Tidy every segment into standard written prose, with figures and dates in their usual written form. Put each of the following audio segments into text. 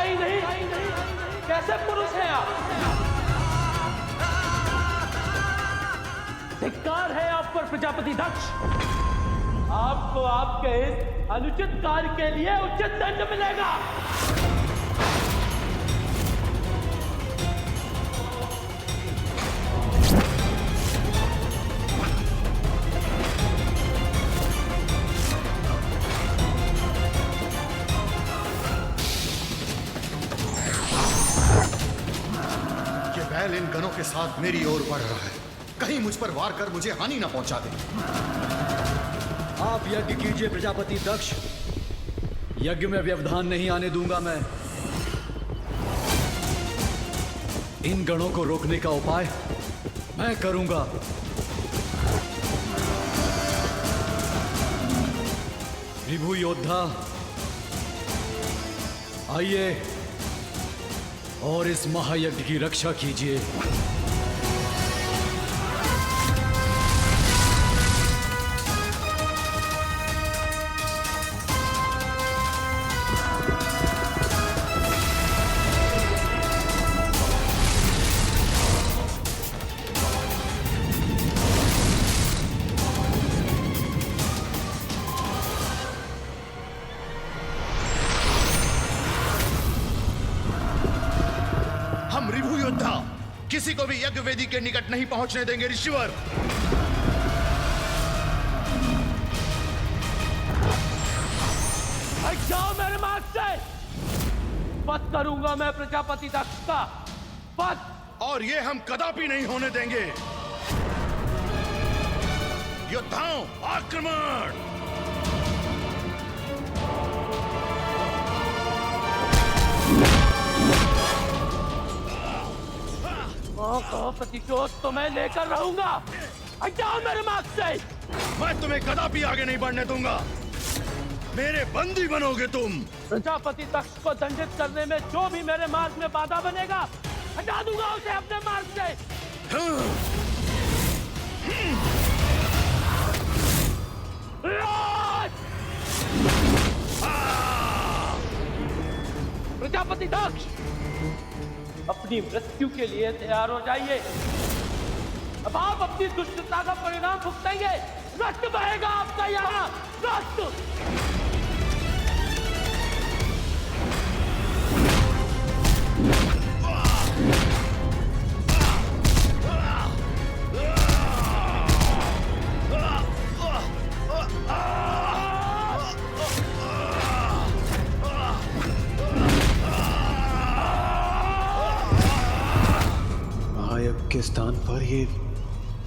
ही नहीं, कैसे पुरुष हैं आप? धिक्कार है आप पर प्रजापति दक्ष। आपको आपके इस अनुचित कार्य के लिए उचित दंड मिलेगा। इन गनों के साथ मेरी ओर बढ़ रहा है, कहीं मुझ पर वार कर मुझे हानि ना पहुंचा दे। आप यज्ञ कीजिए प्रजापति दक्ष, यज्ञ में व्यवधान नहीं आने दूंगा मैं। इन गणों को रोकने का उपाय मैं करूंगा। विभु योद्धा आइए और इस महायज्ञ की रक्षा कीजिए। किसी को भी यज्ञ वेदी के निकट नहीं पहुंचने देंगे ऋषिवर। जाओ मेरे मार्ग से। वध करूंगा मैं प्रजापति दक्ष का वध। और ये हम कदापि नहीं होने देंगे। योद्धाओं आक्रमण। प्रतिशोध तो मैं लेकर रहूंगा। जाओ मेरे मार्ग से। मैं तुम्हें कदापि आगे नहीं बढ़ने दूंगा। मेरे बंदी बनोगे तुम। प्रजापति दक्ष को दंडित करने में जो भी मेरे मार्ग में बाधा बनेगा, हटा दूंगा उसे अपने मार्ग से। प्रजापति दक्ष, अपनी मृत्यु के लिए तैयार हो जाइए। अब आप अपनी दुष्टता का परिणाम भुगतेंगे। रक्त बहेगा आपका यहाँ, रक्त। के स्थान पर ये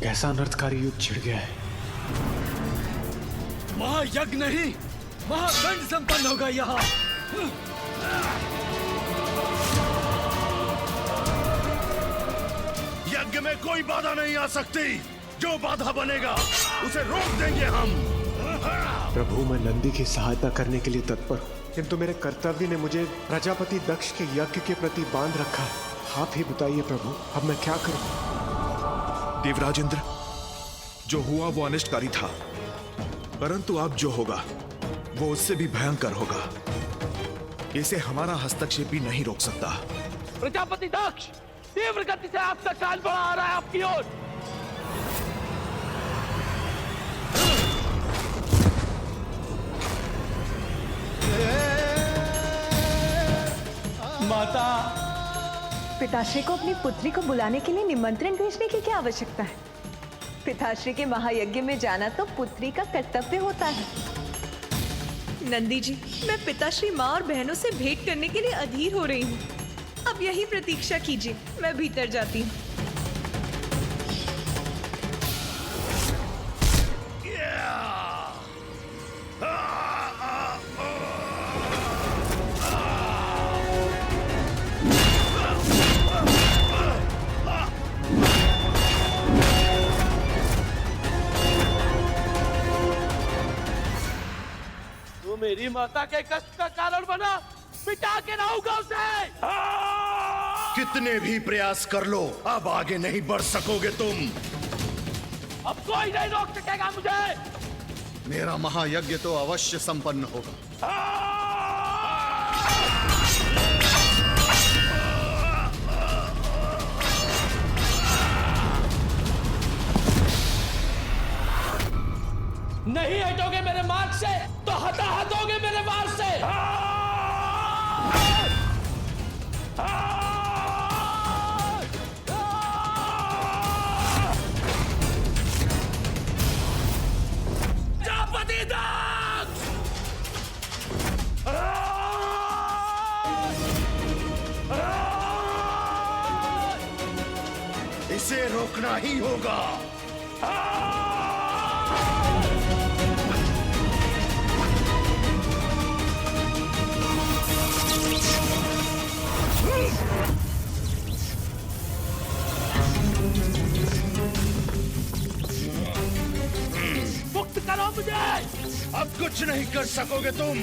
कैसा अनर्थकारी युग छिड़ गया है। महायज्ञ नहीं, महादंड संपन्न होगा यहाँ। यज्ञ में कोई बाधा नहीं आ सकती। जो बाधा बनेगा उसे रोक देंगे हम। प्रभु, मैं नंदी की सहायता करने के लिए तत्पर हूँ, किंतु मेरे कर्तव्य ने मुझे प्रजापति दक्ष के यज्ञ के प्रति बांध रखा है। आप ही बताइए प्रभु, अब मैं क्या करूं? देवराजेंद्र, जो हुआ वो अनिष्टकारी था, परंतु अब जो होगा वो उससे भी भयंकर होगा। इसे हमारा हस्तक्षेप भी नहीं रोक सकता। प्रजापति दक्ष, तीव्र गति से आपका काल बढ़ा आ रहा है आपकी ओर। माता, पिताश्री को अपनी पुत्री को बुलाने के लिए निमंत्रण भेजने की क्या आवश्यकता है? पिताश्री के महायज्ञ में जाना तो पुत्री का कर्तव्य होता है। नंदी जी, मैं पिताश्री माँ और बहनों से भेंट करने के लिए अधीर हो रही हूँ। अब यही प्रतीक्षा कीजिए, मैं भीतर जाती हूँ। मेरी माता के कष्ट का कारण बना, मिटा के रहूंगा उसे। कितने भी प्रयास कर लो, अब आगे नहीं बढ़ सकोगे तुम। अब कोई नहीं रोक सकेगा मुझे। मेरा महायज्ञ तो अवश्य संपन्न होगा। से तो हताहत होगे मेरे वार से। प्रजापति दक्ष! इसे रोकना ही होगा। मुक्त करो मुझे। अब कुछ नहीं कर सकोगे तुम।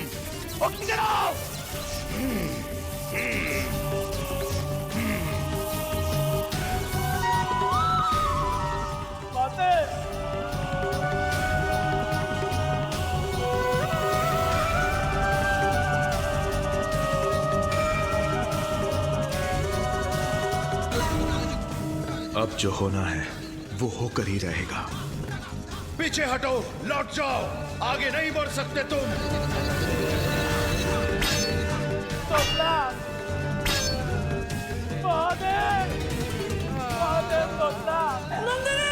मुक्त करो। अब जो होना है वो होकर ही रहेगा। पीछे हटो, लौट जाओ, आगे नहीं बढ़ सकते तुम। महादेव, महादेव, नंदिनी!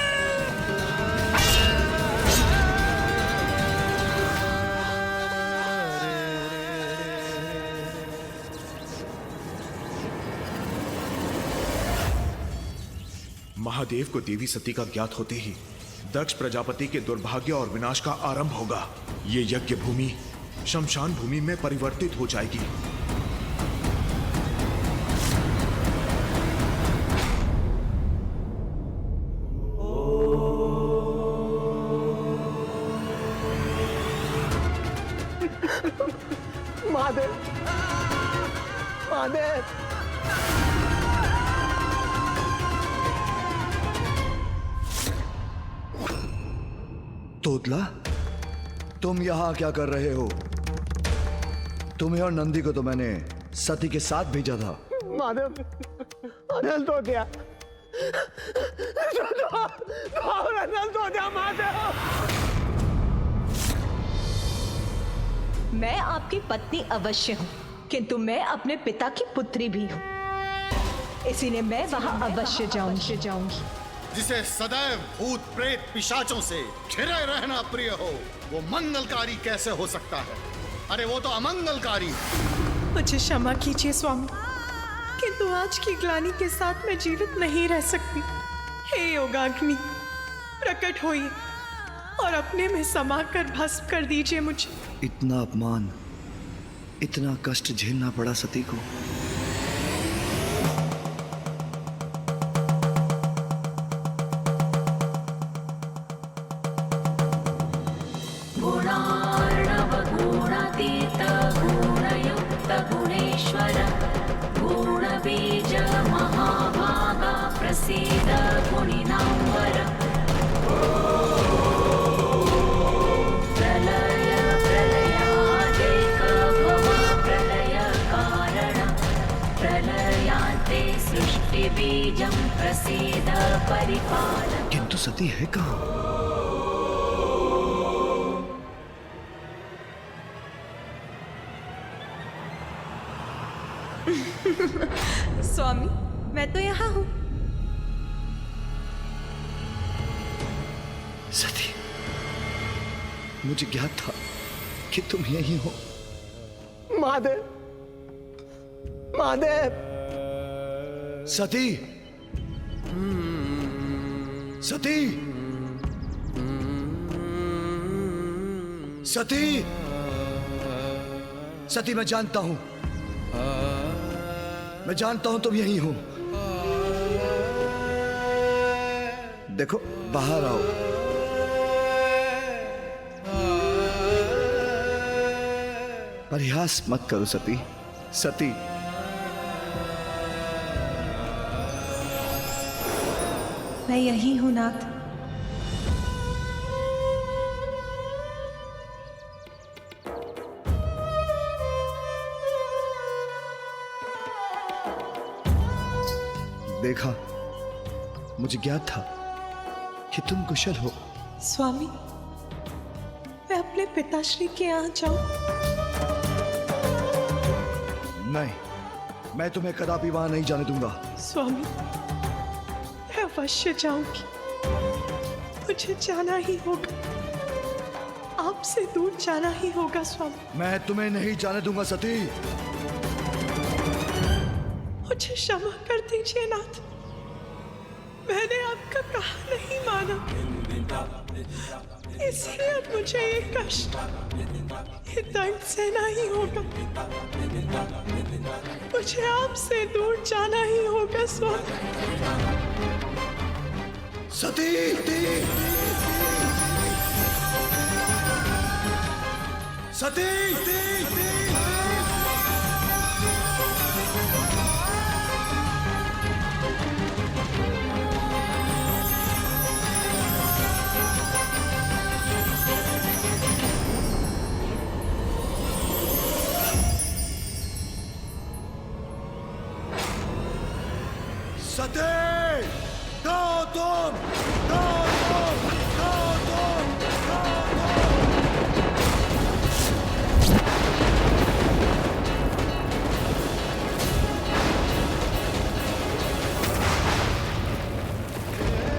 महादेव को देवी सती का ज्ञात होते ही दक्ष प्रजापति के दुर्भाग्य और विनाश का आरंभ होगा। ये यज्ञ भूमि शमशान भूमि में परिवर्तित हो जाएगी। महादेव, महादेव, तोतला, तुम यहां क्या कर रहे हो? तुम्हें और नंदी को तो मैंने सती के साथ भेजा था। महादेव, अनल तो क्या? अनल तो क्या महादेव? मैं आपकी पत्नी अवश्य हूँ, किंतु मैं अपने पिता की पुत्री भी हूँ, इसीलिए मैं वहां अवश्य जाऊंगी। जिसे सदैव भूत प्रेत पिशाचों से घिरे रहना प्रिय हो, वो मंगलकारी कैसे हो सकता है? अरे वो तो अमंगलकारी। मुझे क्षमा कीजिए स्वामी, किंतु आज की ग्लानि के साथ मैं जीवित नहीं रह सकती। हे योगाग्नि, प्रकट होइए और अपने में समाकर भस्म कर दीजिए मुझे। इतना अपमान, इतना कष्ट झेलना पड़ा सती को। गुणार्णवगुणातीत गुणयुक्त गुणेश्वर गुणबीज महाभागा प्रसीद गुणिनाम्बर। प्रलय प्रलयादेक भव प्रलय कारण प्रलयान्ते सृष्टिबीजं प्रसीद परिपालय। किंतु सती है कहाँ? स्वामी, मैं तो यहाँ हूँ। सती, मुझे ज्ञात था कि तुम यही हो। महादेव, महादेव, सती, सती, सती, सती, मैं जानता हूं, मैं जानता हूं तुम यही हो। देखो, बाहर आओ। परिहास मत करो सती। सती, मैं यही हूँ नाथ। देखा, मुझे ज्ञात था कि तुम कुशल हो। स्वामी, मैं अपने पिताश्री के यहाँ जाऊं? नहीं, मैं तुम्हें कदापि वहां नहीं जाने दूंगा। स्वामी, मैं अवश्य जाऊंगी। मुझे जाना ही होगा, आपसे दूर जाना ही होगा स्वामी। मैं तुम्हें नहीं जाने दूंगा सती। मुझे क्षमा कर दीजिए नाथ, मैंने आपका कहा नहीं माना, इसलिए अब मुझे ये कष्ट, ये दर्द सहना ही होगा। मुझे आपसे दूर जाना ही होगा स्वामी। सती, सती, सती, कहो तुम, कहो तुम, कहो तुम, कहो तुम।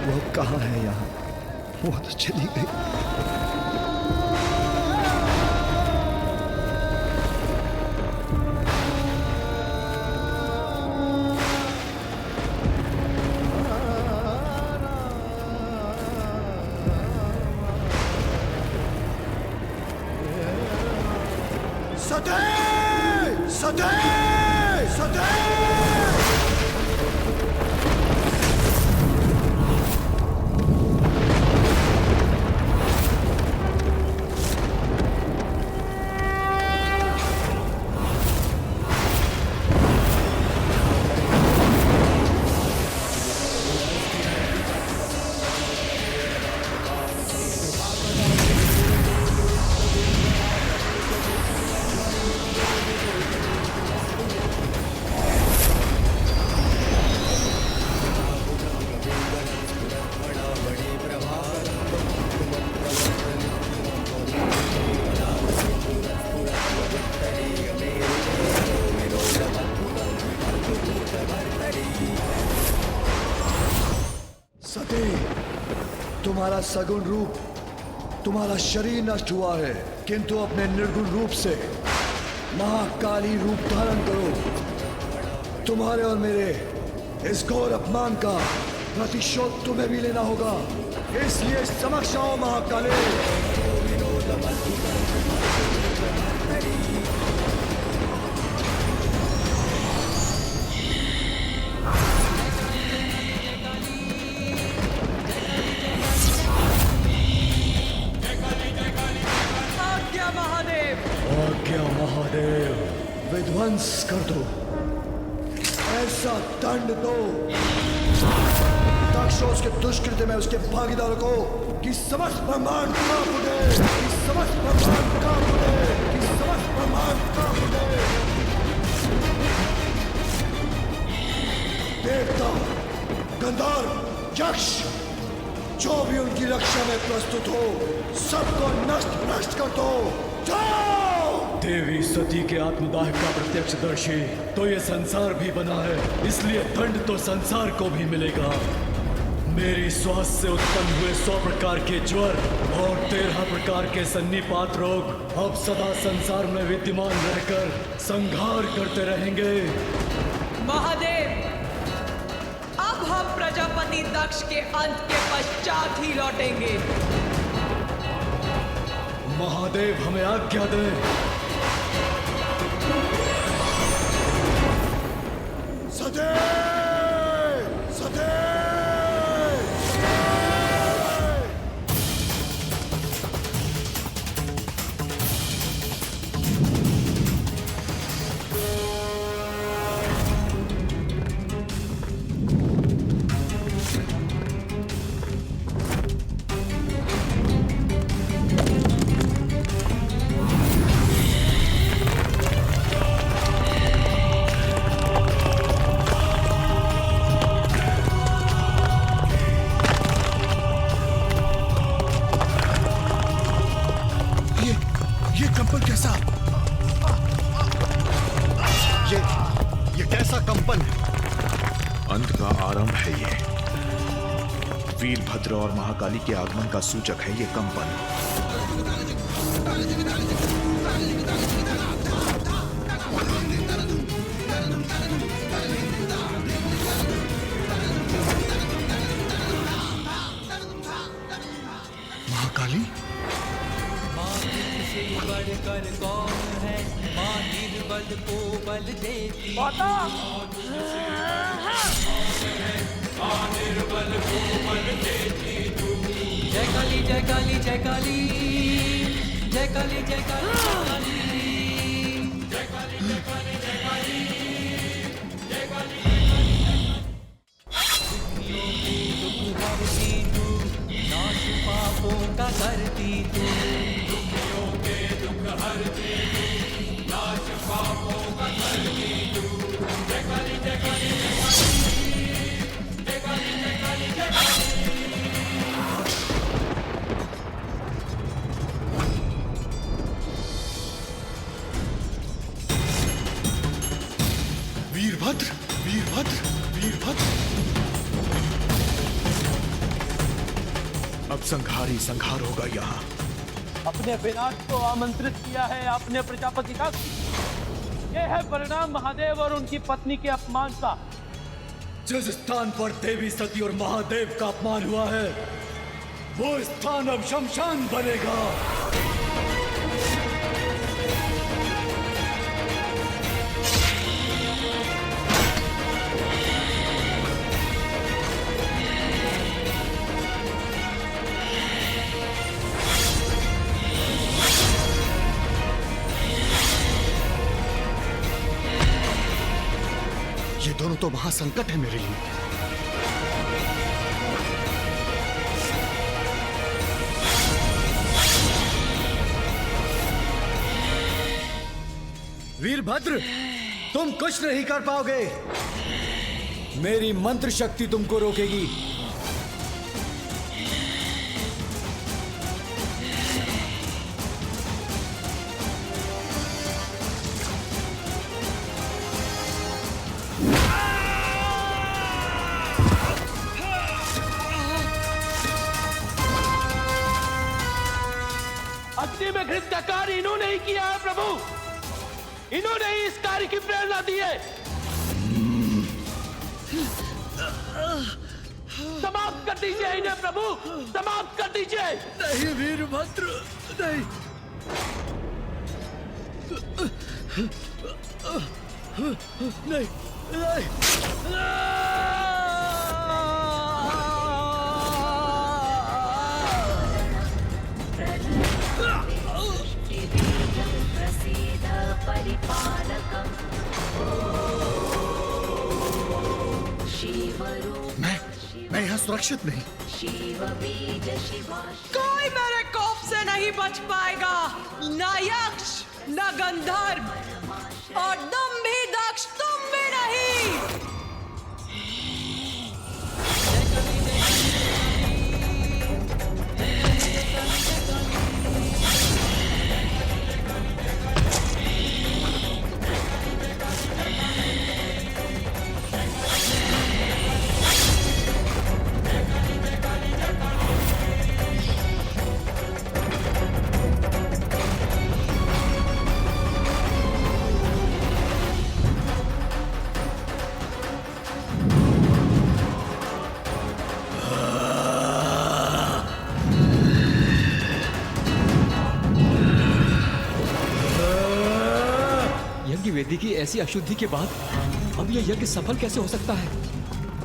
वो कहाँ है यहाँ? वो तो चली गई। सती, सती, सती। सती, तुम्हारा सगुण रूप, तुम्हारा शरीर नष्ट हुआ है, किंतु अपने निर्गुण रूप से महाकाली रूप धारण करो। तुम्हारे और मेरे इस घोर अपमान का प्रतिशोध तुम्हें भी लेना होगा, इसलिए समक्ष आओ महाकाली। महादेव, विध्वंस कर दो, ऐसा दंड दो दक्ष और उसके दुष्कृत्य में उसके भागीदारों को कि समस्त ब्रह्मांड कांप उठे, कि समस्त ब्रह्मांड कांप उठे, कि समस्त ब्रह्मांड कांप उठे। देवता, गंधर्व, यक्ष, जो भी उनकी रक्षा में प्रस्तुत हो, सबको नष्ट भ्रष्ट कर दो। जाओ! देवी सती के आत्मदाह का प्रत्यक्षदर्शी तो ये संसार भी बना है, इसलिए दंड तो संसार को भी मिलेगा। मेरी श्वास से उत्पन्न हुए 100 प्रकार के ज्वर और 13 प्रकार के सन्निपात रोग अब सदा संसार में विद्यमान रहकर संहार करते रहेंगे। महादेव, अब हम प्रजापति दक्ष के अंत के पश्चात ही लौटेंगे। महादेव हमें आज्ञा दें। सती, सती। कंपन है। अंत का आरंभ है ये। वीरभद्र और महाकाली के आगमन का सूचक है ये कंपन। महाकाली? माता! जय काली जय काली जय काली जय काली जय काली जय काली जय काली जय काली जय काली दुख हरती तू, नाश पापों का करती तू। दुखियों के दुख हरती तू, नाश पापों का करती तू। जय काली जय काली जय काली जय काली जय काली जय काली। वीरभद्र, वीरभद्र, वीरभद्र। अब संहारी संहार होगा यहाँ। अपने विनाश को आमंत्रित किया है आपने प्रजापति दक्ष। ये है परिणाम महादेव और उनकी पत्नी के अपमान का। जिस स्थान पर देवी सती और महादेव का अपमान हुआ है, वो स्थान अब शमशान बनेगा। ये दोनों तो महासंकट है मेरे लिए। वीरभद्र, तुम कुछ नहीं कर पाओगे। मेरी मंत्र शक्ति तुमको रोकेगी। अग्नि में घृत का कार्य इन्होंने ही किया है प्रभु। इन्होंने ही इस कार्य की प्रेरणा दी है। समाप्त कर दीजिए इन्हें प्रभु, समाप्त कर दीजिए। नहीं वीरभद्र, नहीं। नहीं, नहीं। प्रसीद परिपालकम्। शिवरूप मैं यहाँ सुरक्षित नहीं। शिव बीज शिवाश। कोई मेरे कोप से नहीं बच पाएगा, न यक्ष न गंधर्व, और तुम भी दक्ष, तुम भी नहीं। वेदी की ऐसी अशुद्धि के बाद अब यह यज्ञ सफल कैसे हो सकता है?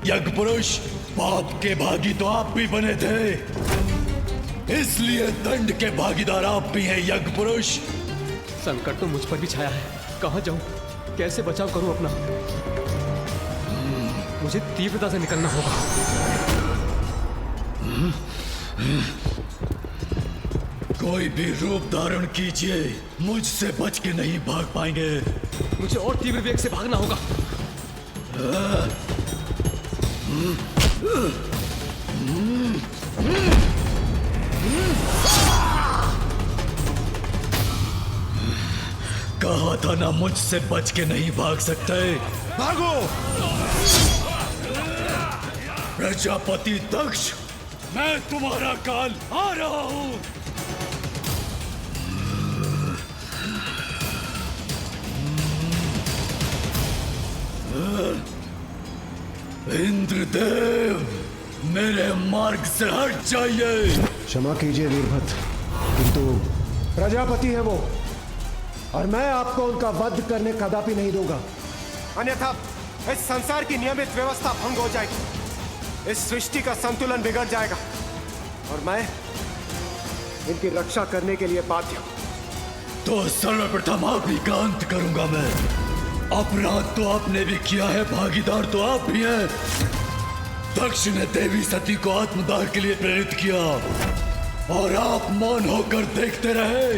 यज्ञ पुरुष, पाप के भागी तो आप भी बने थे, इसलिए दंड के भागीदार आप भी हैं यज्ञ पुरुष। संकट तो मुझ पर भी छाया है, कहां जाऊं, कैसे बचाव करूं अपना? मुझे तीव्रता से निकलना होगा। कोई भी रूप धारण कीजिए, मुझसे बच के नहीं भाग पाएंगे। मुझे और तीव्र वेग से भागना होगा। कहा था खाना मुझसे बच के नहीं भाग सकते। भागो! प्रजापति दक्ष, मैं तुम्हारा काल आ रहा हूं। इंद्रदेव, मेरे मार्ग से हट जाइए। क्षमा कीजिए वीरभद्र, किंतु प्रजापति है वो, और मैं आपको उनका वध करने कदापि नहीं दूंगा। अन्यथा इस संसार की नियमित व्यवस्था भंग हो जाएगी, इस सृष्टि का संतुलन बिगड़ जाएगा, और मैं इनकी रक्षा करने के लिए बाध्य हूं। तो सर्वप्रथम आप ही का अंत करूंगा मैं। अपराध तो आपने भी किया है, भागीदार तो आप भी हैं। दक्ष ने देवी सती को आत्मदाह के लिए प्रेरित किया और आप मौन होकर देखते रहे।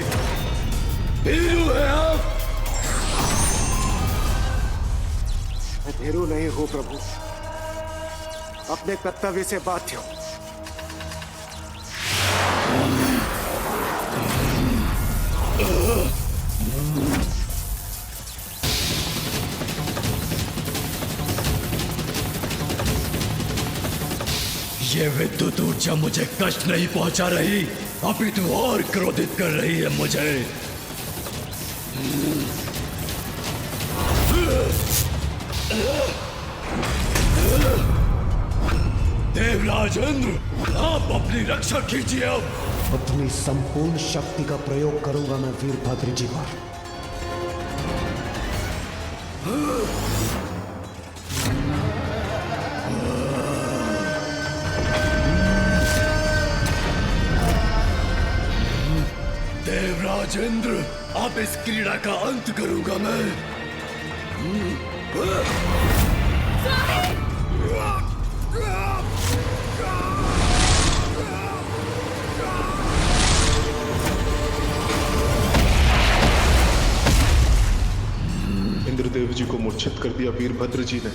भीरू है आप। मैं भीरू नहीं हूं प्रभु, अपने कर्तव्य से बाध्य हूं। ये विद्युत ऊर्जा मुझे कष्ट नहीं पहुंचा रही, अपितु और क्रोधित कर रही है मुझे। देवराज इंद्र, आप अपनी रक्षा कीजिए। अब अपनी संपूर्ण शक्ति का प्रयोग करूंगा मैं वीरभद्र जी पर। देवराज इंद्र, अब इस क्रीड़ा का अंत करूंगा मैं। इंद्रदेव जी को मूर्छित कर दिया वीरभद्र जी ने।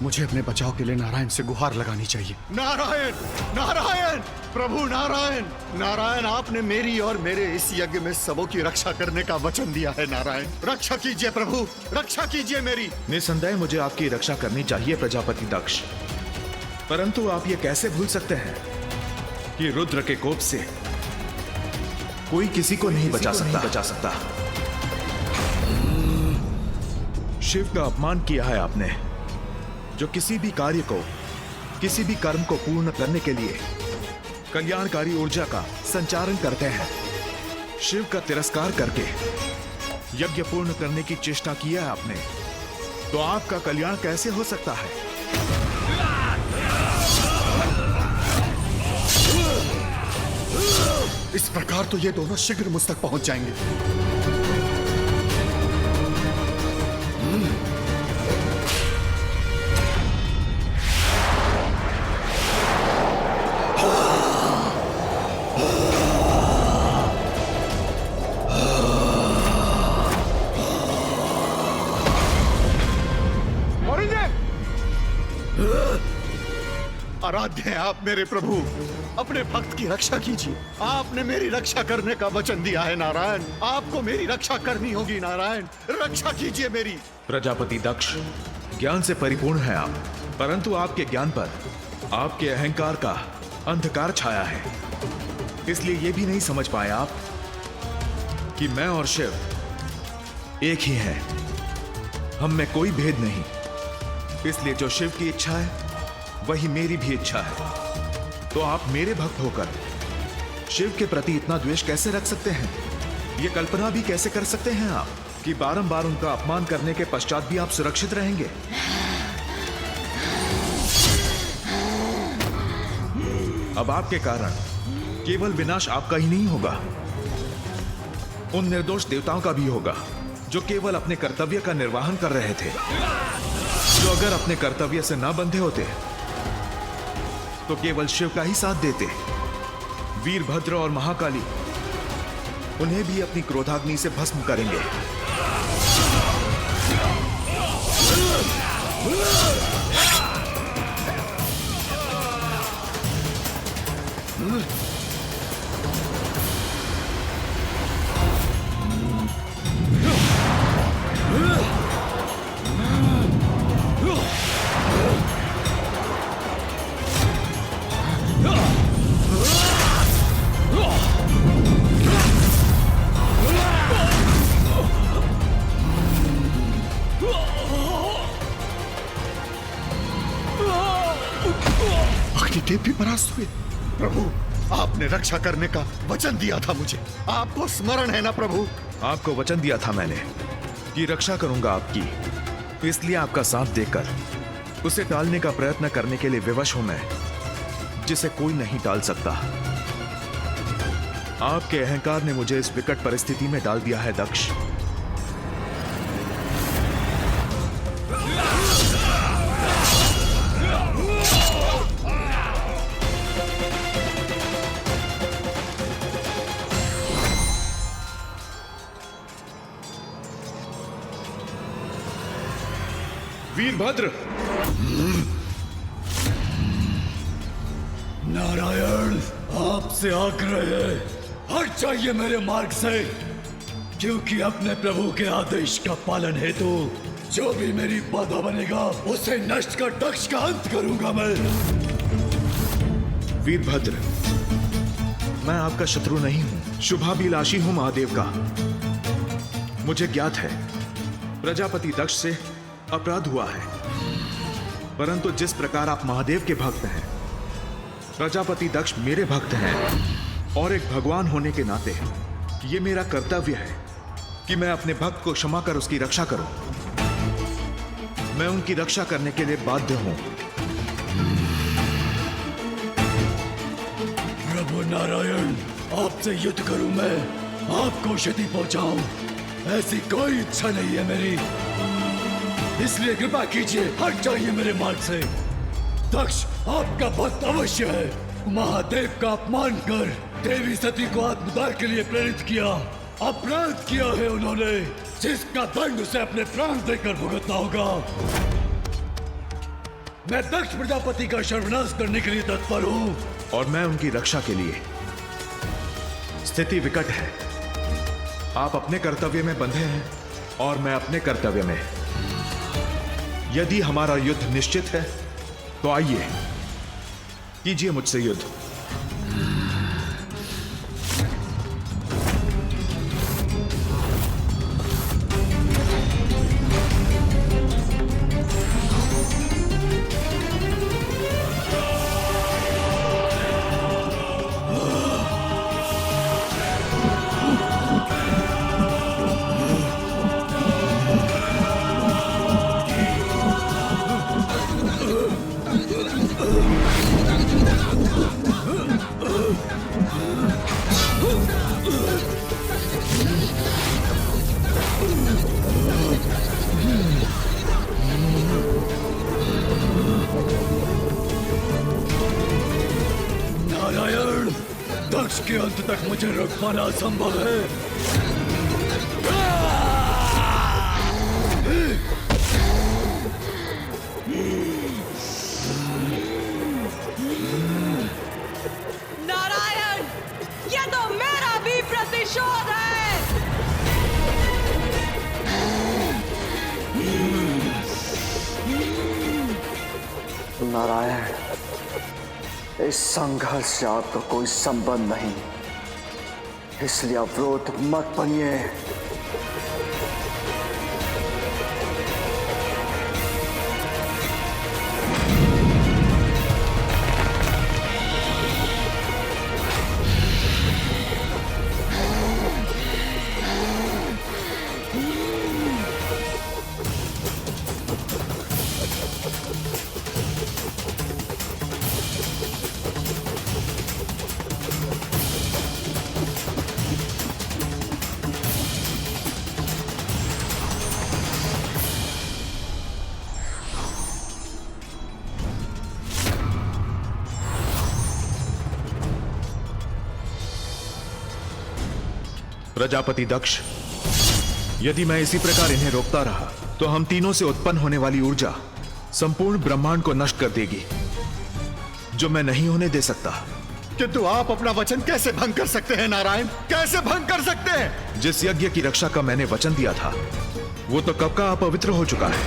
मुझे अपने बचाव के लिए नारायण से गुहार लगानी चाहिए। नारायण, नारायण, प्रभु नारायण, नारायण, आपने मेरी और मेरे इस यज्ञ में सबों की रक्षा करने का वचन दिया है। नारायण, रक्षा कीजिए प्रभु, रक्षा कीजिए मेरी। निसंदेह मुझे आपकी रक्षा करनी चाहिए प्रजापति दक्ष, परंतु आप ये कैसे भूल सकते हैं कि रुद्र के कोप से कोई किसी को नहीं बचा सकता। शिव का अपमान किया है आपने, जो किसी भी कार्य को, किसी भी कर्म को पूर्ण करने के लिए कल्याणकारी ऊर्जा का संचारण करते हैं। शिव का तिरस्कार करके यज्ञ पूर्ण करने की चेष्टा किया है आपने, तो आपका कल्याण कैसे हो सकता है? इस प्रकार तो ये दोनों शीघ्र मुझ तक पहुंच जाएंगे। आराध्य हैं आप मेरे प्रभु, अपने भक्त की रक्षा कीजिए। आपने मेरी रक्षा करने का वचन दिया है नारायण, आपको मेरी रक्षा करनी होगी। नारायण, रक्षा कीजिए मेरी। प्रजापति दक्ष, ज्ञान से परिपूर्ण है आप, परंतु आपके ज्ञान पर आपके अहंकार का अंधकार छाया है। इसलिए ये भी नहीं समझ पाए आप कि मैं और शिव एक ही हैं, हम में कोई भेद नहीं। इसलिए जो शिव की इच्छा है वही मेरी भी इच्छा है। तो आप मेरे भक्त होकर शिव के प्रति इतना द्वेष कैसे रख सकते हैं? ये कल्पना भी कैसे कर सकते हैं आप कि बारंबार उनका अपमान करने के पश्चात भी आप सुरक्षित रहेंगे? अब आपके कारण केवल विनाश आपका ही नहीं होगा, उन निर्दोष देवताओं का भी होगा जो केवल अपने कर्तव्य का निर्वहन कर रहे थे, जो अगर अपने कर्तव्य से ना बंधे होते तो केवल शिव का ही साथ देते। वीरभद्र और महाकाली उन्हें भी अपनी क्रोधाग्नि से भस्म करेंगे। आपकी देव भी परास्त हुए। प्रभु, आपने रक्षा करने का वचन दिया था मुझे, आपको स्मरण है ना प्रभु? आपको वचन दिया था मैंने कि रक्षा करूंगा आपकी, इसलिए आपका साथ देकर उसे टालने का प्रयत्न करने के लिए विवश हूं मैं, जिसे कोई नहीं टाल सकता। आपके अहंकार ने मुझे इस विकट परिस्थिति में डाल दिया है दक्ष। वीरभद्र, नारायण, आपसे आग्रह है, हट जाइए मेरे मार्ग से, क्योंकि अपने प्रभु के आदेश का पालन हेतु जो भी मेरी बाधा बनेगा उसे नष्ट कर दक्ष का अंत करूंगा मैं। वीरभद्र, मैं आपका शत्रु नहीं हूं, शुभाभिलाषी हूं महादेव का। मुझे ज्ञात है प्रजापति दक्ष से अपराध हुआ है, परंतु जिस प्रकार आप महादेव के भक्त हैं, प्रजापति दक्ष मेरे भक्त हैं, और एक भगवान होने के नाते ये मेरा कर्तव्य है कि मैं अपने भक्त को क्षमा कर उसकी रक्षा करूं। मैं उनकी रक्षा करने के लिए बाध्य हूं। प्रभु नारायण, आपसे युद्ध करूं मैं, आपको क्षति पहुंचाऊं, ऐसी कोई इच्छा नहीं है मेरी, इसलिए कृपा कीजिए, हट जाइए मेरे मार्ग से। दक्ष आपका भक्त अवश्य है, महादेव का अपमान कर देवी सती को आत्मदाह के लिए प्रेरित किया, अपराध किया है उन्होंने, जिसका दंड उसे अपने प्राण देकर भुगतना होगा। मैं दक्ष प्रजापति का सर्वनाश करने के लिए तत्पर हूँ, और मैं उनकी रक्षा के लिए। स्थिति विकट है, आप अपने कर्तव्य में बंधे हैं और मैं अपने कर्तव्य में। यदि हमारा युद्ध निश्चित है तो आइए कीजिए मुझसे युद्ध। नारायण, दक्ष के अंत तक मुझे रोक पाना असंभव है। नारायण, ये तो मेरा भी प्रतिशोध है। नारायण, इस संघर्ष से आपका कोई संबंध नहीं, इसलिए अवरोध मत बनिए। प्रजापति दक्ष, यदि मैं इसी प्रकार इन्हें रोकता रहा तो हम तीनों से उत्पन्न होने वाली ऊर्जा संपूर्ण ब्रह्मांड को नष्ट कर देगी, जो मैं नहीं होने दे सकता। किंतु आप अपना वचन कैसे भंग कर सकते हैं नारायण, कैसे भंग कर सकते हैं? जिस यज्ञ की रक्षा का मैंने वचन दिया था वो तो कब का अपवित्र हो चुका है।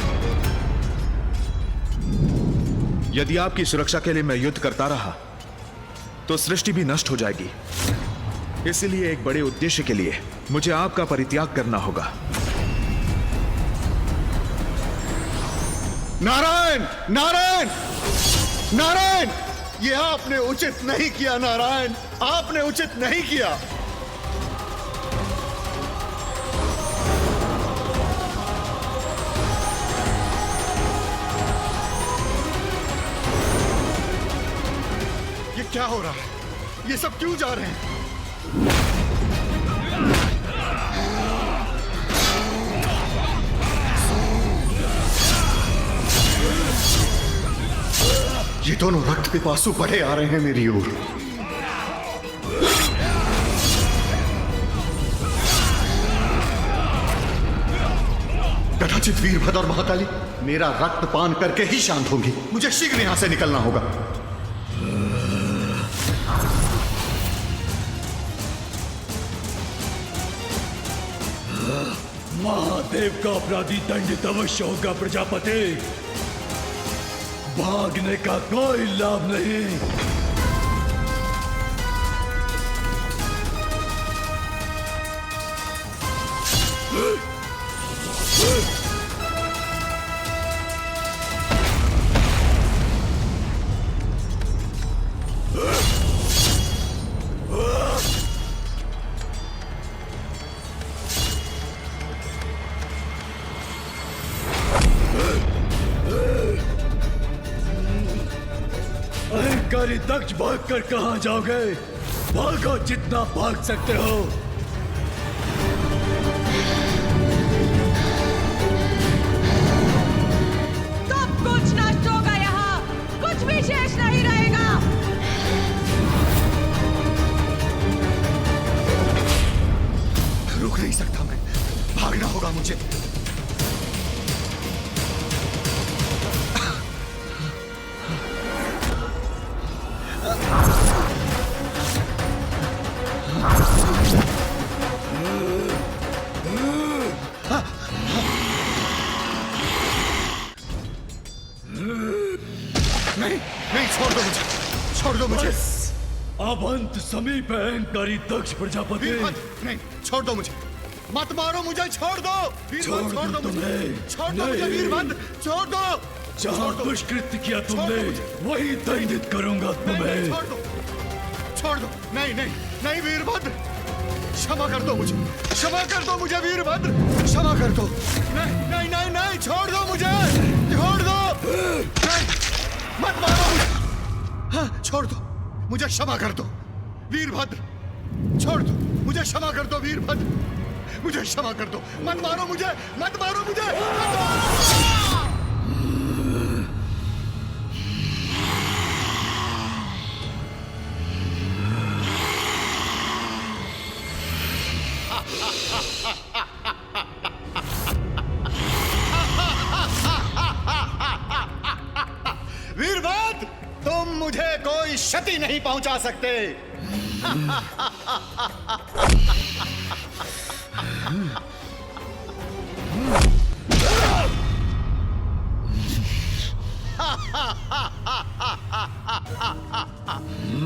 यदि आपकी सुरक्षा के लिए मैं युद्ध करता रहा तो सृष्टि भी नष्ट हो जाएगी। इसलिए एक बड़े उद्देश्य के लिए मुझे आपका परित्याग करना होगा। नारायण, नारायण, नारायण, ये आपने उचित नहीं किया नारायण, आपने उचित नहीं किया। ये क्या हो रहा है? ये सब क्यों जा रहे हैं? ये दोनों रक्त पिपासु बढ़े आ रहे हैं मेरी ओर। कदाचित वीरभद्र और महाकाली मेरा रक्त पान करके ही शांत होंगी। मुझे शीघ्र यहां से निकलना होगा। महादेव का अपराधी दंडित अवश्य होगा प्रजापति। भागने का कोई लाभ नहीं। अहंकारी दक्ष भागकर कहां जाओगे? भागो जितना भाग सकते हो। सब कुछ नष्ट होगा, यहाँ कुछ भी शेष नहीं रहेगा। रुक नहीं सकता मैं, भागना होगा मुझे। नहीं नहीं, छोड़ दो मुझे, छोड़ दो मुझे। अब अंत समीप है अहंकारी दक्ष प्रजापति। वीरभद्र नहीं, छोड़ दो मुझे, मत मारो मुझे, छोड़ दो वीरभद्र, छोड़ दो मुझे, छोड़ दो मुझे वीरभद्र, छोड़ दो। जहां दुष्कृत्य किया तुमने वही दंडित करूंगा तुम्हें। छोड़ दो, छोड़ दो। नहीं नहीं नहीं वीरभद्र, क्षमा कर दो मुझे, क्षमा कर दो मुझे वीरभद्र, क्षमा कर दो। नहीं नहीं नहीं नहीं, छोड़ दो मुझे, छोड़ दो। नहीं, मत मारो मुझे। हाँ, छोड़ दो मुझे, क्षमा कर दो वीरभद्र, छोड़ दो मुझे, क्षमा कर दो वीरभद्र, मुझे क्षमा कर दो। मत मारो मुझे, मत मारो मुझे, मत मारो। वीरभद्र, तुम मुझे कोई क्षति नहीं पहुंचा सकते।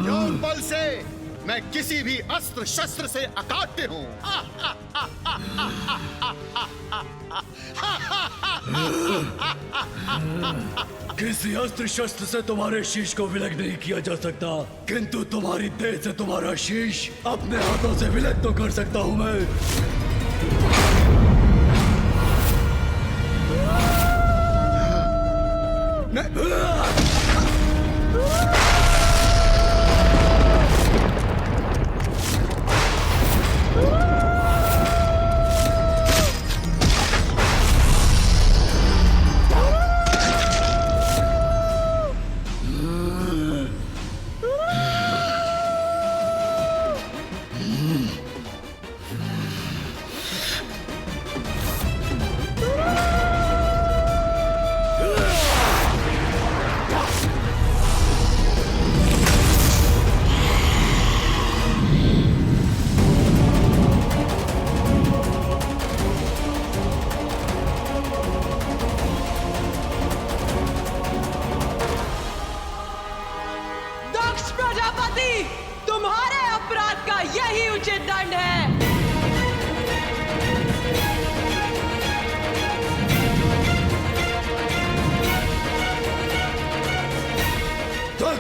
योग बल से मैं किसी भी अस्त्र शस्त्र से अकाट्य हूं। किसी अस्त्र शस्त्र से तुम्हारे शीश को विलग नहीं किया जा सकता, किंतु तुम्हारी देह से तुम्हारा शीश अपने हाथों से विलग तो कर सकता हूं मैं। तुम्हारे अपराध का यही उचित दंड है।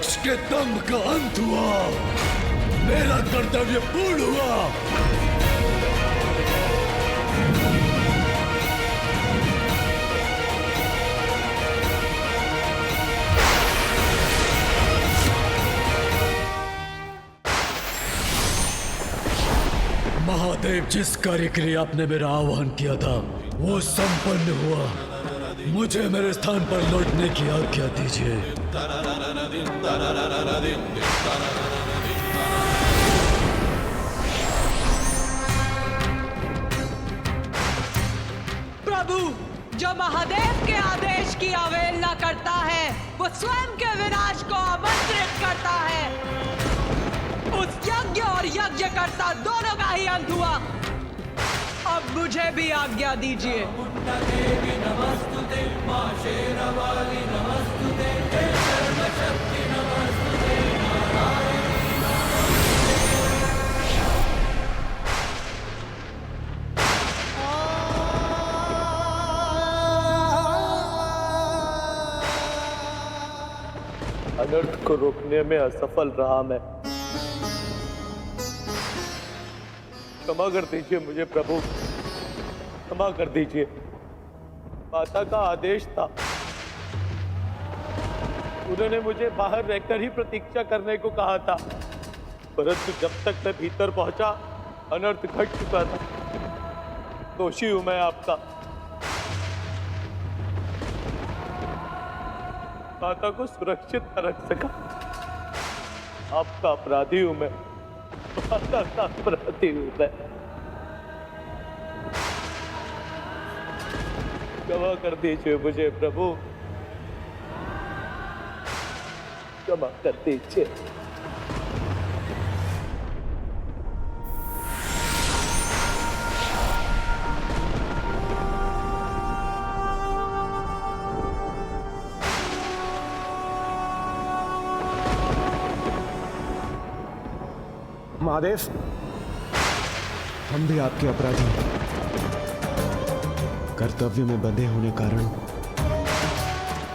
दक्ष के दंभ का अंत हुआ, मेरा कर्तव्य पूर्ण हुआ। महादेव, जिस कार्य के लिए आपने मेरा आह्वान किया था वो संपन्न हुआ। मुझे मेरे स्थान पर लौटने की आज्ञा दीजिए। प्रभु, जो महादेव के आदेश की अवहेलना करता है वो स्वयं के विनाश को आमंत्रित करता है। उस यज्ञ और यज्ञकर्ता दोनों का ही अंत हुआ। अब मुझे भी आज्ञा दीजिए। अनर्थ को रोकने में असफल रहा मैं। क्षमा कर दीजिए मुझे प्रभु, क्षमा कर दीजिए। माता का आदेश था, उन्होंने मुझे बाहर रहकर ही प्रतीक्षा करने को कहा था, परंतु जब तक मैं भीतर पहुंचा अनर्थ घट चुका था। दोषी हूं मैं आपका। माता को सुरक्षित न रख सका, आपका अपराधी हूं मैं, माता का अपराधी हूं मैं। क्षमा कर दीजिए मुझे प्रभु, क्षमा कर दीजिए। महादेव, हम भी आपके अपराधी हैं। कर्तव्य में बंधे होने कारण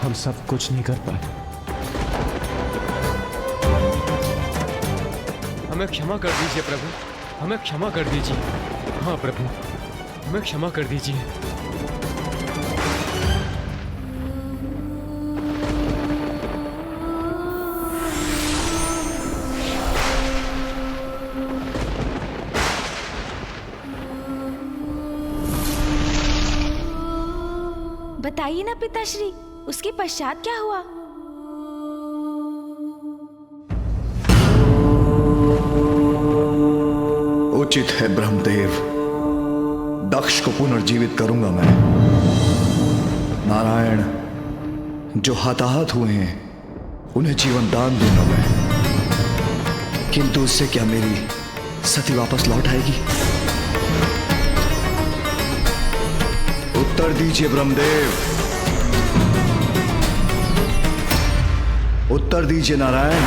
हम सब कुछ नहीं कर पाए। हमें क्षमा कर दीजिए प्रभु, हमें क्षमा कर दीजिए। हाँ प्रभु, हमें क्षमा कर दीजिए। बताइए ना पिताश्री, उसके पश्चात क्या हुआ? उचित है ब्रह्मदेव, दक्ष को पुनर्जीवित करूंगा मैं। नारायण, जो हताहत हुए हैं उन्हें जीवन दान दूंगा मैं। किंतु उससे क्या मेरी सती वापस लौट आएगी? उत्तर दीजिए ब्रह्मदेव, उत्तर दीजिए नारायण।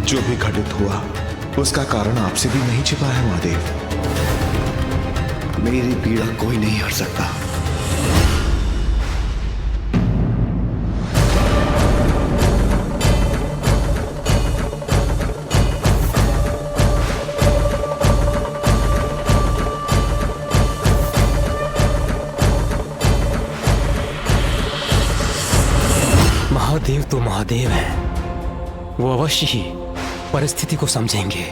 जो भी घटित हुआ उसका कारण आपसे भी नहीं छिपा है महादेव। मेरी पीड़ा कोई नहीं हर सकता। महादेव तो महादेव हैं, वो अवश्य ही परिस्थिति को समझेंगे।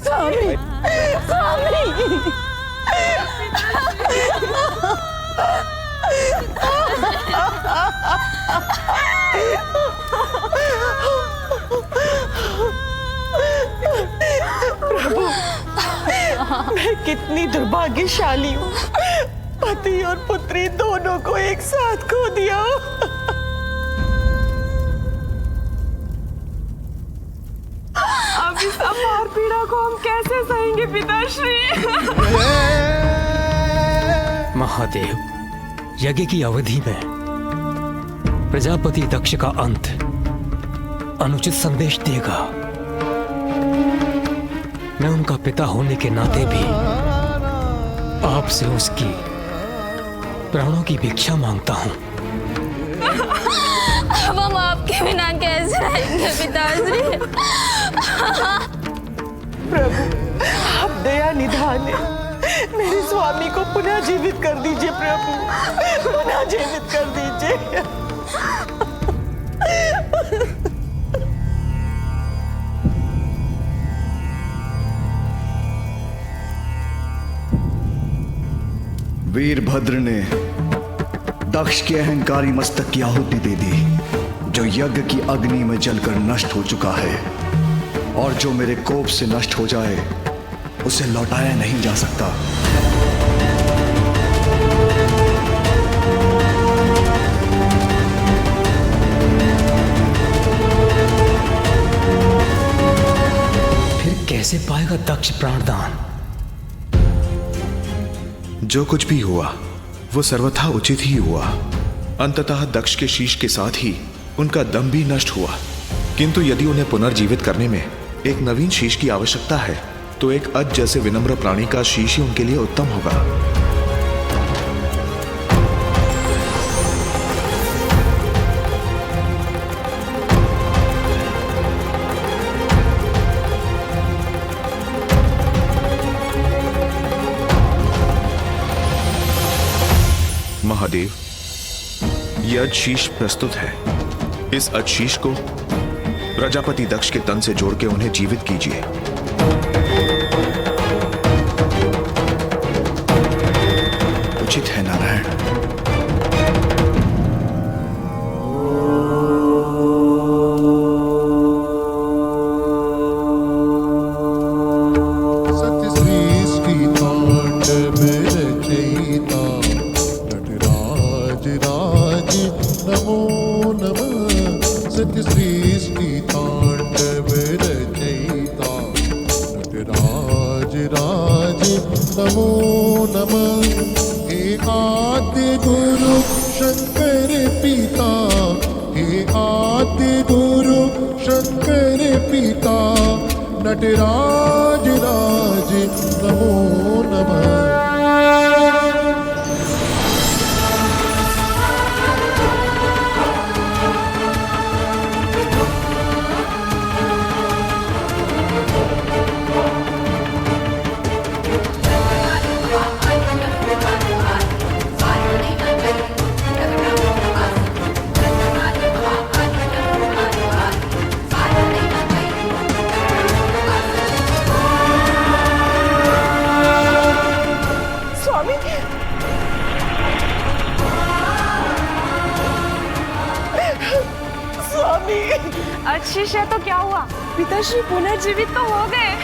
स्वामी, स्वामी। प्रभु, मैं कितनी दुर्भाग्यशाली हूँ, पति और पुत्री दोनों को एक साथ खो दिया। अब इस अपार पीड़ा को हम कैसे सहेंगे पिताश्री? महादेव, यज्ञ की अवधि में प्रजापति दक्ष का अंत अनुचित संदेश देगा। मैं उनका पिता होने के नाते भी आपसे उसकी प्राणों की भिक्षा मांगता हूं। अब हम आपके बिना कैसे रहेंगे पिताश्री? प्रभु, आप दया निधान है, मेरे स्वामी को पुनः जीवित कर दीजिए प्रभु, पुनः जीवित कर दीजिए। वीरभद्र ने दक्ष के अहंकारी मस्तक की आहुति दे दी, जो यज्ञ की अग्नि में जलकर नष्ट हो चुका है, और जो मेरे कोप से नष्ट हो जाए उसे लौटाया नहीं जा सकता। फिर कैसे पाएगा दक्ष प्राणदान? जो कुछ भी हुआ वो सर्वथा उचित ही हुआ। अंततः दक्ष के शीश के साथ ही उनका दम भी नष्ट हुआ। किंतु यदि उन्हें पुनर्जीवित करने में एक नवीन शीश की आवश्यकता है तो एक अज जैसे विनम्र प्राणी का शीश ही उनके लिए उत्तम होगा। महादेव, यह अजशीष प्रस्तुत है। इस अजशीष को प्रजापति दक्ष के तन से जोड़ के उन्हें जीवित कीजिए। उचित है नारायण। नटराज राज नमो नमः। अजशीष है तो क्या हुआ? पिताश्री पुनर्जीवित तो हो गए।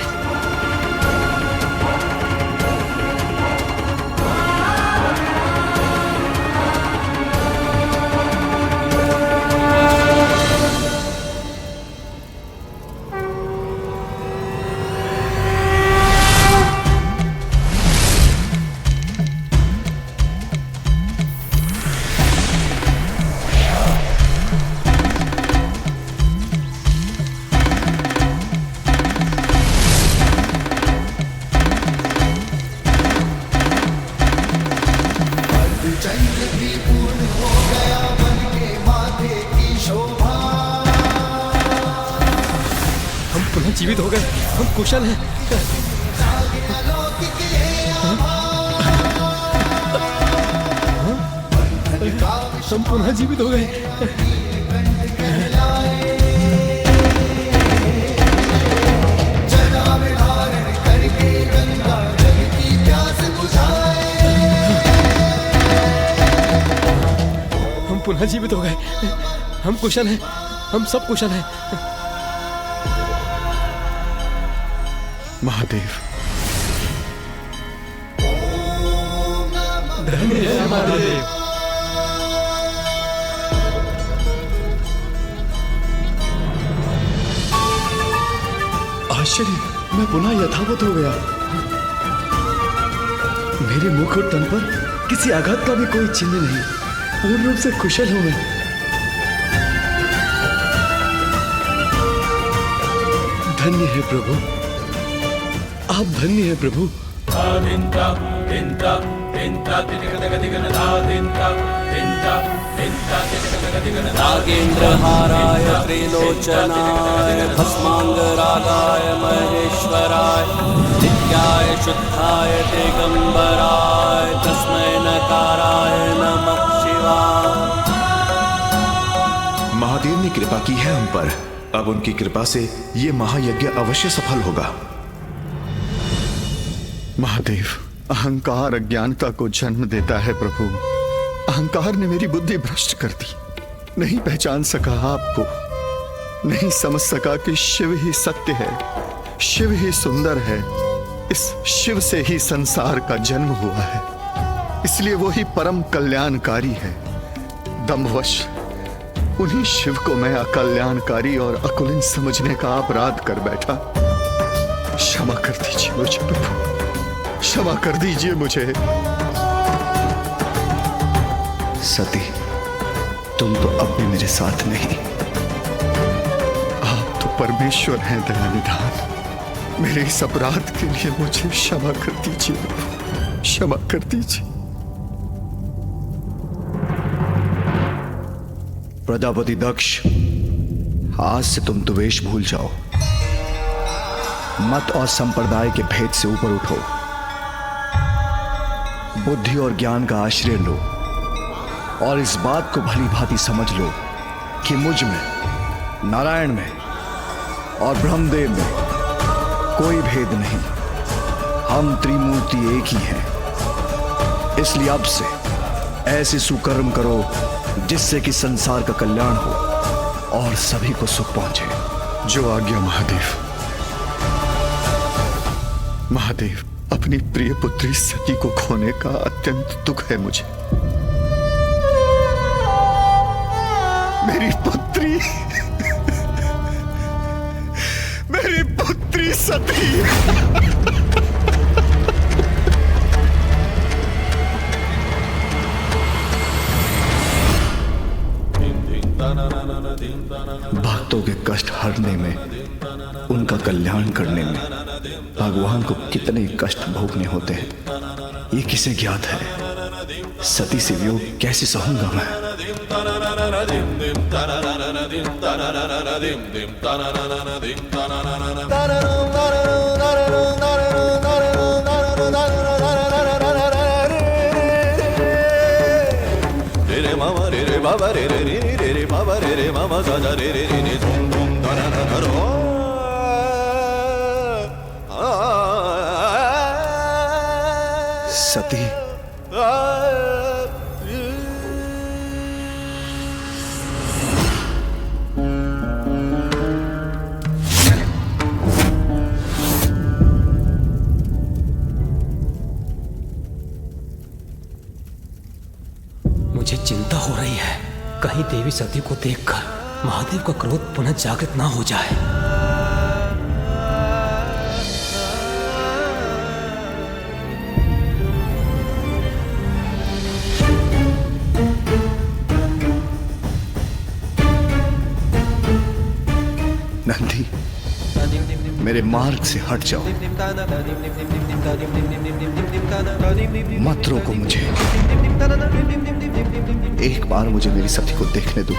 जीवित हो गए, हम कुशल हैं। हम पुनः जीवित हो गए। हम पुनः जीवित हो गए। हम कुशल हैं, हम सब कुशल हैं। महादेव, धन्य है महादेव। आश्चर्य, मैं पुनः यथावत हो गया। मेरे मुख और तन पर किसी आघात का भी कोई चिन्ह नहीं। पूर्ण रूप से कुशल हूं मैं। धन्य है प्रभु, आप धन्य है प्रभु। नागेन्द्रहाराय त्रिलोचनाय भस्मांगरागाय महेश्वराय नित्याय शुद्धाय दिगंबराय तस्मै नकाराय नमः शिवाय। महादेव ने कृपा की है हम पर, अब उनकी कृपा से ये महायज्ञ अवश्य सफल होगा। महादेव, अहंकार अज्ञानता को जन्म देता है प्रभु। अहंकार ने मेरी बुद्धि भ्रष्ट कर दी, नहीं पहचान सका आपको, नहीं समझ सका कि शिव ही सत्य है, शिव ही सुंदर है, इस शिव से ही संसार का जन्म हुआ है, इसलिए वो ही परम कल्याणकारी है। दम्भवश उन्हीं शिव को मैं अकल्याणकारी और अकुलिन समझने का अपराध कर बैठा। क्षमा कर दीजिए मुझे प्रभु, क्षमा कर दीजिए मुझे। सती, तुम तो अब भी मेरे साथ नहीं। आप तो परमेश्वर हैं दयानिधान, मेरे इस अपराध के लिए मुझे क्षमा कर दीजिए प्रभु, क्षमा कर दीजिए। प्रजापति दक्ष, आज से तुम द्वेष भूल जाओ, मत और संप्रदाय के भेद से ऊपर उठो, बुद्धि और ज्ञान का आश्रय लो और इस बात को भली भांति समझ लो कि मुझ में, नारायण में और ब्रह्मदेव में कोई भेद नहीं। हम त्रिमूर्ति एक ही हैं। इसलिए अब से ऐसे सुकर्म करो जिससे कि संसार का कल्याण हो और सभी को सुख पहुंचे। जो आज्ञा महादेव। महादेव, अपनी प्रिय पुत्री सती को खोने का अत्यंत दुख है मुझे। मेरी पुत्री, मेरी पुत्री सती। भक्तों के कष्ट हरने में, उनका कल्याण करने में भगवान को कितने कष्ट भोगने होते हैं, ये किसे ज्ञात है। सती से वियोग कैसे सहूंगा मैं। बाबा रे रे रे रे रे बाबा रे रे मामा साजा रे रे रे रे धूम धूम धना ना धरो। सती, मुझे चिंता हो रही है, कहीं देवी सती को देखकर महादेव का क्रोध पुनः जागृत ना हो जाए। नंदी, मेरे मार्ग से हट जाओ, मत रोको मुझे। एक बार मुझे मेरी सती को देखने दो।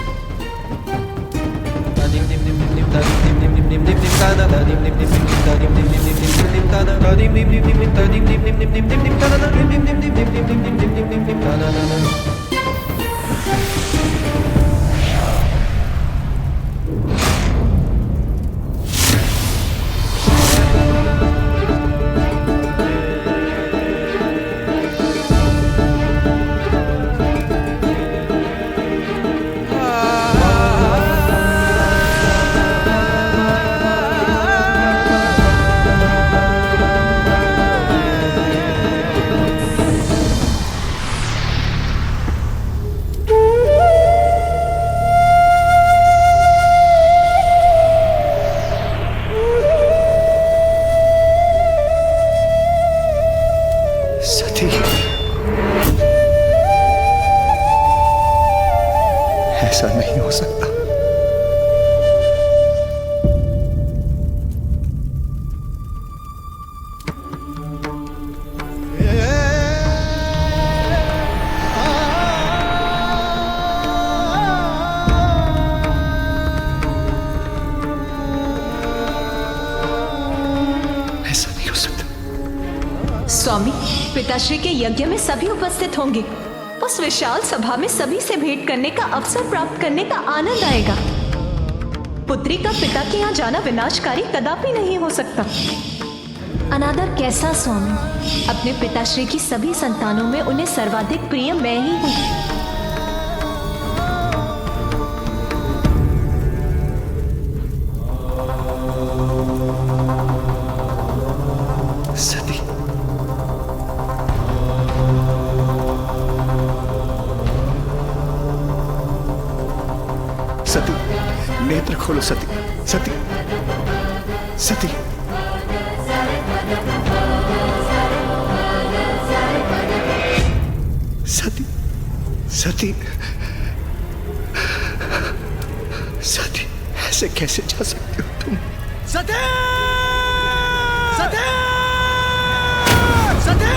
ऐसा नहीं हो सकता। स्वामी, पिताश्री के यज्ञ में सभी उपस्थित होंगे। उस विशाल सभा में सभी से भेंट करने का अवसर प्राप्त करने का आनंद आएगा। पुत्री का पिता के यहाँ जाना विनाशकारी कदापि नहीं हो सकता। अनादर कैसा स्वामी? अपने पिताश्री की सभी संतानों में उन्हें सर्वाधिक प्रिय मैं ही हूँ। सती, सती, नेत्र खोलो सती, सती, सती। सती, सती, सती, ऐसे कैसे जा सकते हो तुम? सती, सती, सती,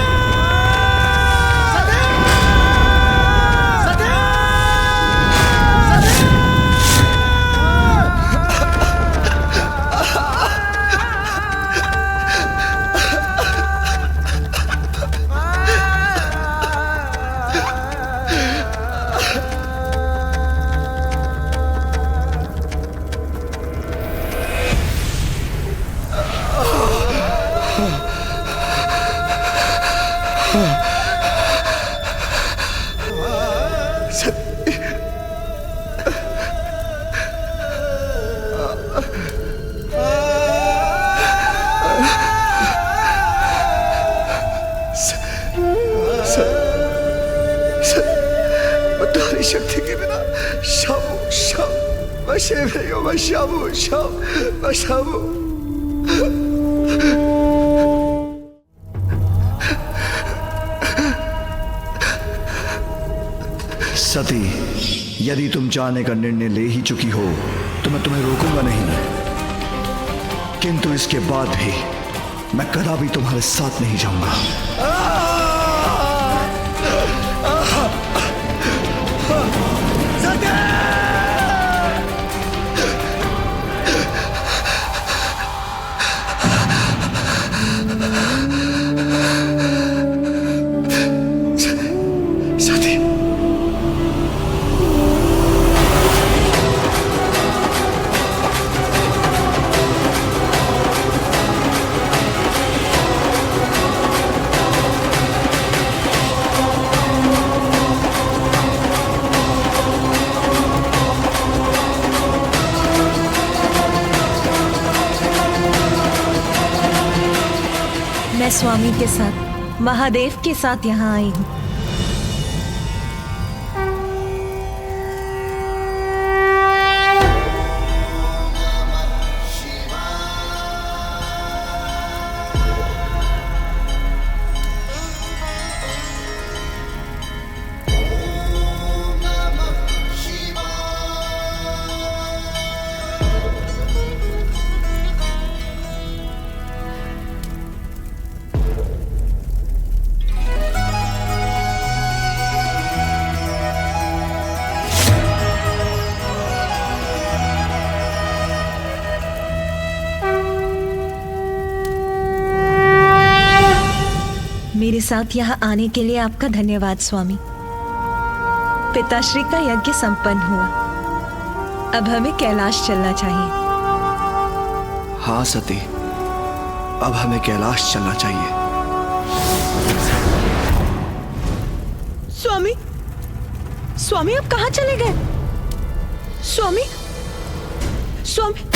शक्ति के बिना शामू, शामू, वशे में हो, शामू, शामू, शामू। सती, यदि तुम जाने का निर्णय ले ही चुकी हो तो मैं तुम्हें रोकूंगा नहीं, किंतु इसके बाद भी मैं कदापि तुम्हारे साथ नहीं जाऊंगा। मैं स्वामी के साथ, महादेव के साथ यहाँ आई हूँ। मेरे साथ यहाँ आने के लिए आपका धन्यवाद स्वामी। पिताश्री का यज्ञ संपन्न हुआ, अब हमें कैलाश चलना चाहिए। हाँ सती, अब हमें कैलाश चलना चाहिए। स्वामी, स्वामी आप कहाँ चले गए? स्वामी, स्वामी,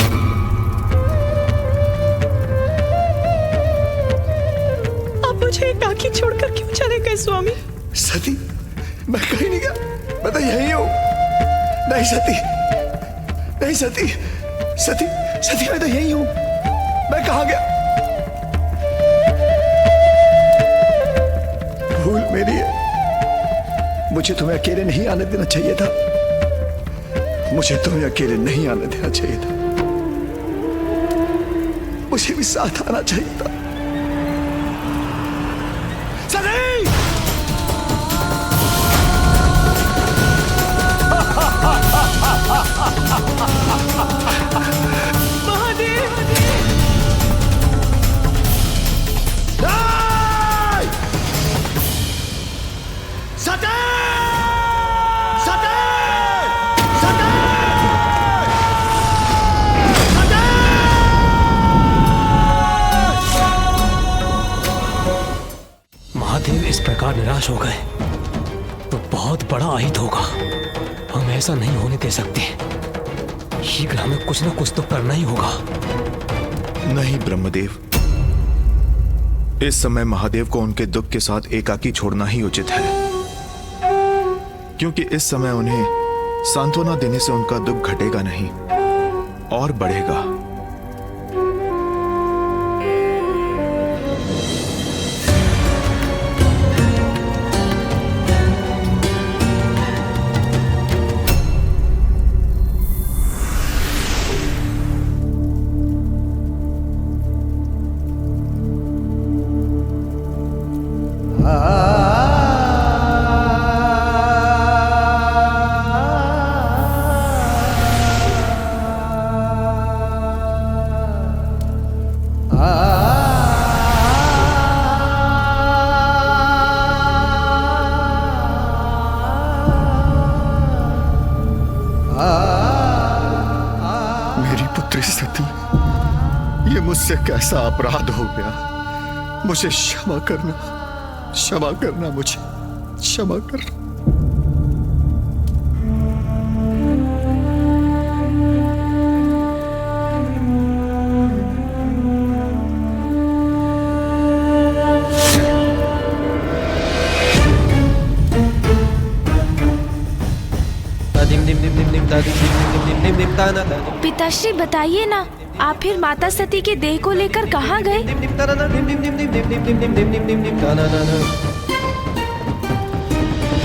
मुझे एकाकी छोड़कर क्यों चले गए स्वामी? सती, मैं कहीं नहीं गया, मैं तो यही हूँ। नहीं सती, नहीं सती, सती, सती, मैं तो यही हूँ। मैं कहाँ गया? भूल मेरी है, मुझे तुम्हें अकेले नहीं आने देना चाहिए था। मुझे तुम्हें अकेले नहीं आने देना चाहिए था, मुझे भी साथ आना चाहिए था। महादेव, बार निराश हो गए तो बहुत बड़ा अहित होगा। हम ऐसा नहीं होने दे सकते। शीघ्र हमें कुछ न कुछ तो करना ही होगा। नहीं ब्रह्मदेव, इस समय महादेव को उनके दुख के साथ एकाकी छोड़ना ही उचित है, क्योंकि इस समय उन्हें सांत्वना देने से उनका दुख घटेगा नहीं और बढ़ेगा। मेरी पुत्री सती, ये मुझसे कैसा अपराध हो गया। मुझे क्षमा करना, मुझे क्षमा करना। पिताश्री बताइए ना, आप फिर माता सती के देह को लेकर कहाँ गए?